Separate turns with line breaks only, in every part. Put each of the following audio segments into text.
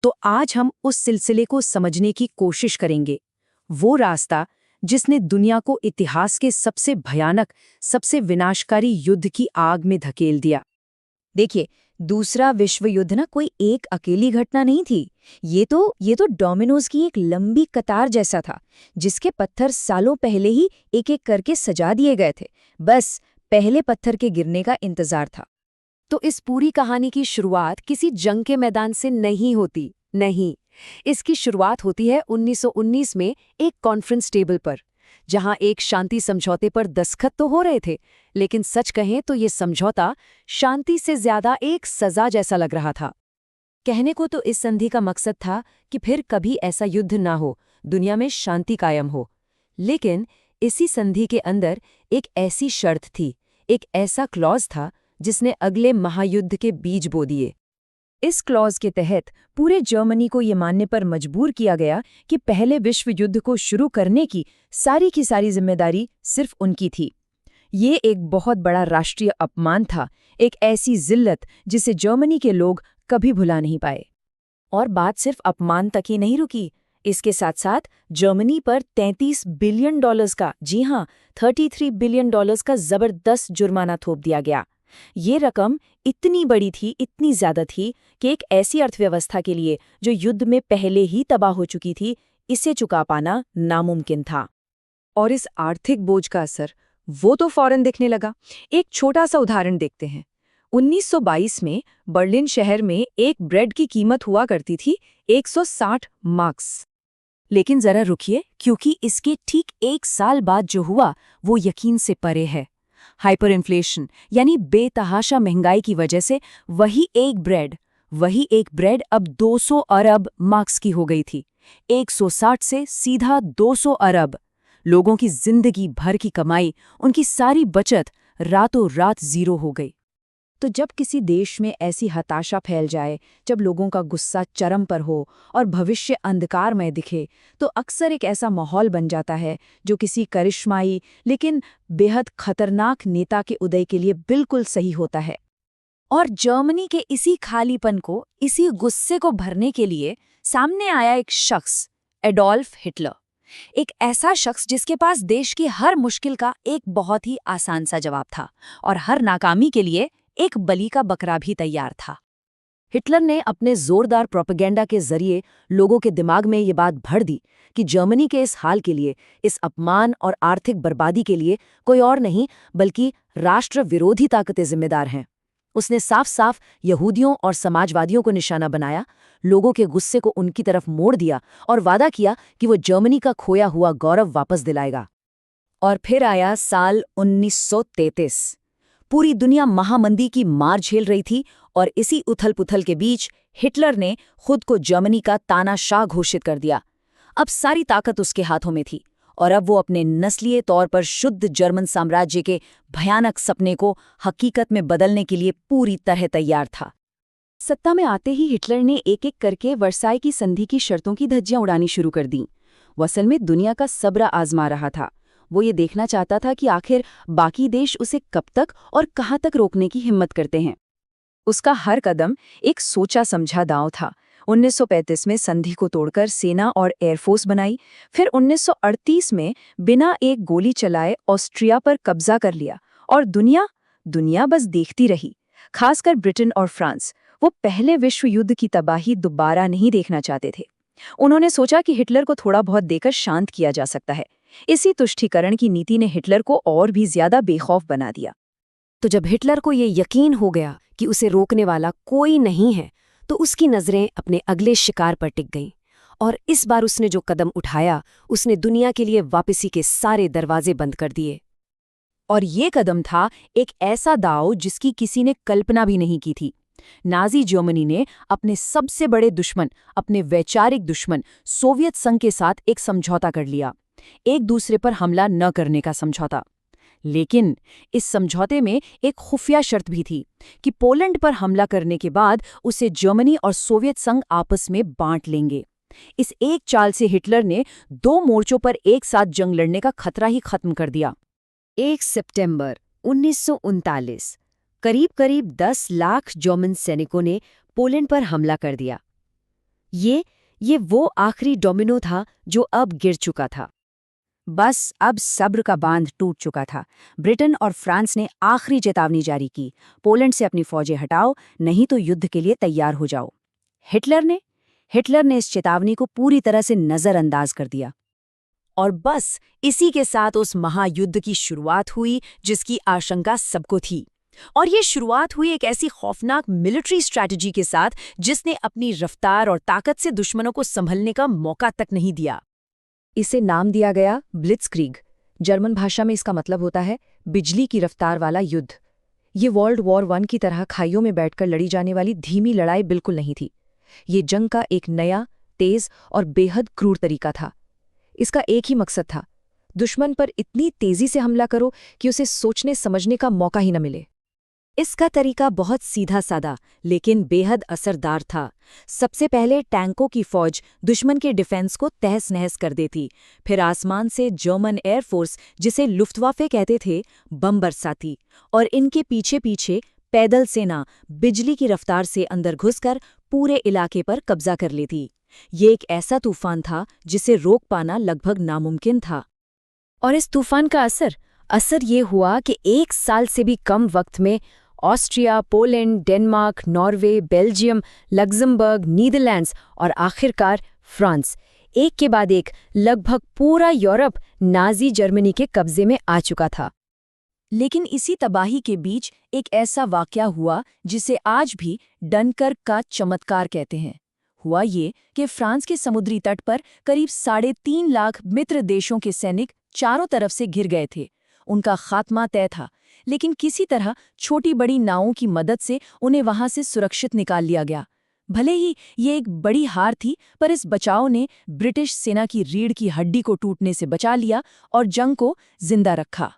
तो आज हम उस सिलसिले को समझने की कोशिश करेंगे, वो रास्ता जिसने दुनिया को इतिहास के सबसे भयानक, सबसे विनाशकारी युद्ध की आग में धकेल दिया।
देखिए, दूसरा विश्व युद्ध ना कोई एक अकेली घटना नहीं थी। ये तो डोमिनोज की एक लंबी कतार जैसा था, जिसके पत्थर सालों पहले ही एक एक करके सजा दिए गए थे। बस पहले पत्थर के गिरने का इंतजार था।
तो इस पूरी कहानी की शुरुआत किसी जंग के मैदान से नहीं होती, नहीं। इसकी शुरुआत होती है 1919 में एक कॉन्फ्रेंस टेबल पर, जहां एक शांति समझौते पर दस्तखत तो हो रहे थे, लेकिन सच कहें तो ये समझौता शांति से ज्यादा एक सजा जैसा लग रहा था।
कहने को तो इस संधि का मकसद था कि फिर कभी ऐसा युद्ध ना हो, दुनिया में शांति कायम हो। लेकिन इसी संधि के अंदर एक ऐसी शर्त थी, एक ऐसा क्लॉज था जिसने अगले महायुद्ध के बीज बो दिए। इस क्लॉज के तहत पूरे जर्मनी को ये मानने पर मजबूर किया गया कि पहले विश्व युद्ध को शुरू करने की सारी जिम्मेदारी सिर्फ उनकी थी। ये एक बहुत बड़ा राष्ट्रीय अपमान था, एक ऐसी जिल्लत जिसे जर्मनी के लोग कभी भुला नहीं पाए। और बात सिर्फ अपमान तक ही नहीं रुकी। इसके साथ साथ जर्मनी पर $33 बिलियन का, जी हाँ, $33 बिलियन का जबरदस्त जुर्माना थोप दिया गया। ये रकम इतनी बड़ी थी, इतनी ज्यादा थी कि एक ऐसी अर्थव्यवस्था के लिए जो युद्ध में पहले ही तबाह हो चुकी थी, इसे चुका पाना नामुमकिन था।
और इस आर्थिक बोझ का असर वो तो फौरन दिखने लगा। एक छोटा सा उदाहरण देखते हैं। 1922 में बर्लिन शहर में एक ब्रेड की कीमत हुआ करती थी 160 मार्क्स। लेकिन जरा रुकिए, क्योंकि इसके ठीक एक साल बाद जो हुआ वो यकीन से परे है। हाइपर इन्फ्लेशन यानी बेतहाशा महंगाई की वजह से वही एक ब्रेड अब 200 अरब मार्क्स की हो गई थी। 160 से सीधा 200 अरब। लोगों की जिंदगी भर की कमाई, उनकी सारी बचत रातों रात जीरो हो गई। तो जब किसी देश में ऐसी हताशा फैल जाए, जब लोगों का गुस्सा चरम पर हो और भविष्य अंधकारमय दिखे, तो अक्सर एक ऐसा माहौल बन जाता है जो किसी करिश्माई लेकिन बेहद खतरनाक नेता के उदय के लिए बिल्कुल सही होता है। और जर्मनी के इसी खालीपन को, इसी गुस्से को भरने के लिए सामने आया एक शख्स, एडोल्फ हिटलर। एक ऐसा शख्स जिसके पास देश की हर मुश्किल का एक बहुत ही आसान सा जवाब था और हर नाकामी के लिए एक बलि का बकरा भी तैयार था। हिटलर ने अपने जोरदार प्रोपेगेंडा के जरिए लोगों के दिमाग में ये बात भर दी कि जर्मनी के इस हाल के लिए, इस अपमान और आर्थिक बर्बादी के लिए कोई और नहीं बल्कि राष्ट्र विरोधी ताकतें जिम्मेदार हैं। उसने साफ साफ यहूदियों और समाजवादियों को निशाना बनाया, लोगों के गुस्से को उनकी तरफ मोड़ दिया और वादा किया कि वो जर्मनी का खोया हुआ गौरव वापस दिलाएगा। और फिर आया साल 1933। पूरी दुनिया महामंदी की मार झेल रही थी और इसी उथल-पुथल के बीच हिटलर ने खुद को जर्मनी का तानाशाह घोषित कर दिया। अब सारी ताकत उसके हाथों में थी और अब वो अपने नस्लीय तौर पर शुद्ध जर्मन साम्राज्य के भयानक सपने को हकीकत में बदलने के लिए पूरी तरह तैयार था। सत्ता में आते ही हिटलर ने एक-एक करके वर्साई की संधि की शर्तों की धज्जियां उड़ानी शुरू कर दीं। वो असल में दुनिया का सब्र आजमा रहा था। वो ये देखना चाहता था कि आखिर बाकी देश उसे कब तक और कहां तक रोकने की हिम्मत करते हैं। उसका हर कदम एक सोचा समझा दांव था। 1935 में संधि को तोड़कर सेना और एयरफोर्स बनाई, फिर 1938 में बिना एक गोली चलाए ऑस्ट्रिया पर कब्जा कर लिया और दुनिया बस देखती रही। खासकर ब्रिटेन और फ्रांस, वो पहले विश्व युद्ध की तबाही दोबारा नहीं देखना चाहते थे। उन्होंने सोचा कि हिटलर को थोड़ा बहुत देकर शांत किया जा सकता है। इसी तुष्टीकरण की नीति ने हिटलर को और भी ज्यादा बेखौफ बना दिया।
तो जब हिटलर को ये यकीन हो गया कि उसे रोकने वाला कोई नहीं है, तो उसकी नज़रें अपने अगले शिकार पर टिक गईं। और इस बार उसने जो कदम उठाया, उसने दुनिया के लिए वापसी के सारे दरवाजे बंद कर दिए।
और ये कदम था एक ऐसा दांव जिसकी किसी ने कल्पना भी नहीं की थी। नाजी जर्मनी ने अपने सबसे बड़े दुश्मन, अपने वैचारिक दुश्मन सोवियत संघ के साथ एक समझौता कर लिया, एक दूसरे पर हमला न करने का समझौता। लेकिन इस समझौते में एक खुफिया शर्त भी थी कि पोलैंड पर हमला करने के बाद उसे जर्मनी और सोवियत संघ आपस में बांट लेंगे। इस एक चाल से हिटलर ने 2 मोर्चों पर एक साथ जंग लड़ने का खतरा ही खत्म कर दिया।
1 सितंबर 1939 करीब 10 लाख जर्मन सैनिकों ने पोलैंड पर हमला कर दिया।
ये वो आखिरी डोमिनो था जो अब गिर चुका था। बस अब सब्र का बांध टूट चुका था। ब्रिटेन और फ्रांस ने आखिरी चेतावनी जारी की, पोलैंड से अपनी फौजें हटाओ, नहीं तो युद्ध के लिए तैयार हो जाओ। हिटलर ने इस चेतावनी को पूरी तरह से नजरअंदाज कर दिया। और बस इसी के साथ उस महायुद्ध की शुरुआत हुई जिसकी आशंका सबको थी। और ये शुरुआत हुई एक ऐसी खौफनाक मिलिट्री स्ट्रैटेजी के साथ जिसने अपनी रफ्तार और ताकत से दुश्मनों को संभलने का मौका तक नहीं दिया।
इसे नाम दिया गया ब्लिट्जक्रीग। जर्मन भाषा में इसका मतलब होता है बिजली की रफ्तार वाला युद्ध। ये वर्ल्ड वॉर 1 की तरह खाइयों में बैठकर लड़ी जाने वाली धीमी लड़ाई बिल्कुल नहीं थी। ये जंग का एक नया, तेज और बेहद क्रूर तरीका था। इसका एक ही मकसद था, दुश्मन पर इतनी तेजी से हमला करो कि उसे सोचने समझने का मौका ही न मिले।
इसका तरीका बहुत सीधा साधा लेकिन बेहद असरदार था। सबसे पहले टैंकों की फौज दुश्मन के डिफेंस को तहस नहस कर देती, फिर आसमान से जर्मन एयरफोर्स, जिसे लुफ्टवाफे कहते थे, बम बरसाती, और इनके पीछे पीछे पैदल सेना बिजली की रफ्तार से अंदर घुसकर पूरे इलाके पर कब्जा कर लेती। ये एक ऐसा तूफान था जिसे रोक पाना लगभग नामुमकिन था। और इस तूफान का असर ये हुआ कि 1 साल से भी कम वक्त में Austria, Poland, Denmark, Norway, Belgium, Luxembourg, Netherlands और आखिरकार फ्रांस, एक के बाद एक लगभग पूरा यूरोप नाजी जर्मनी के कब्जे में आ चुका था। लेकिन इसी तबाही के बीच एक ऐसा वाकया हुआ जिसे आज भी डनकर्क का चमत्कार कहते हैं। हुआ ये कि फ्रांस के समुद्री तट पर करीब 3.5 लाख मित्र देशों के सैनिक चारों तरफ से घिर गए थे। उनका खात्मा तय था, लेकिन किसी तरह छोटी बड़ी नावों की मदद से उन्हें वहां से सुरक्षित निकाल लिया गया। भले ही ये एक बड़ी हार थी, पर इस बचाव ने ब्रिटिश सेना की रीढ़ की हड्डी को टूटने से बचा लिया और जंग को जिंदा रखा।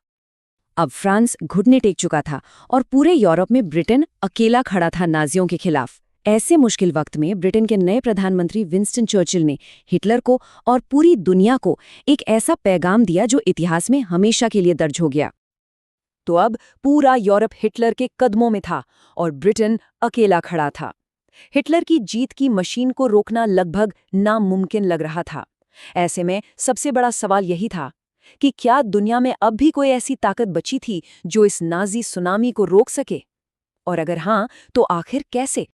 अब फ्रांस घुटने टेक चुका था और पूरे यूरोप में ब्रिटेन अकेला खड़ा था नाजियों के खिलाफ। ऐसे मुश्किल वक्त में ब्रिटेन के नए प्रधानमंत्री विंस्टन चर्चिल ने हिटलर को और पूरी दुनिया को एक ऐसा पैगाम दिया जो इतिहास में हमेशा के लिए दर्ज हो गया। तो अब पूरा यूरोप हिटलर के कदमों में था और ब्रिटेन अकेला खड़ा था। हिटलर की जीत की मशीन को रोकना लगभग नामुमकिन लग रहा था। ऐसे में सबसे बड़ा सवाल यही था कि क्या दुनिया में अब भी कोई ऐसी ताकत बची थी जो इस नाजी सुनामी को रोक सके? और अगर हाँ, तो आखिर कैसे?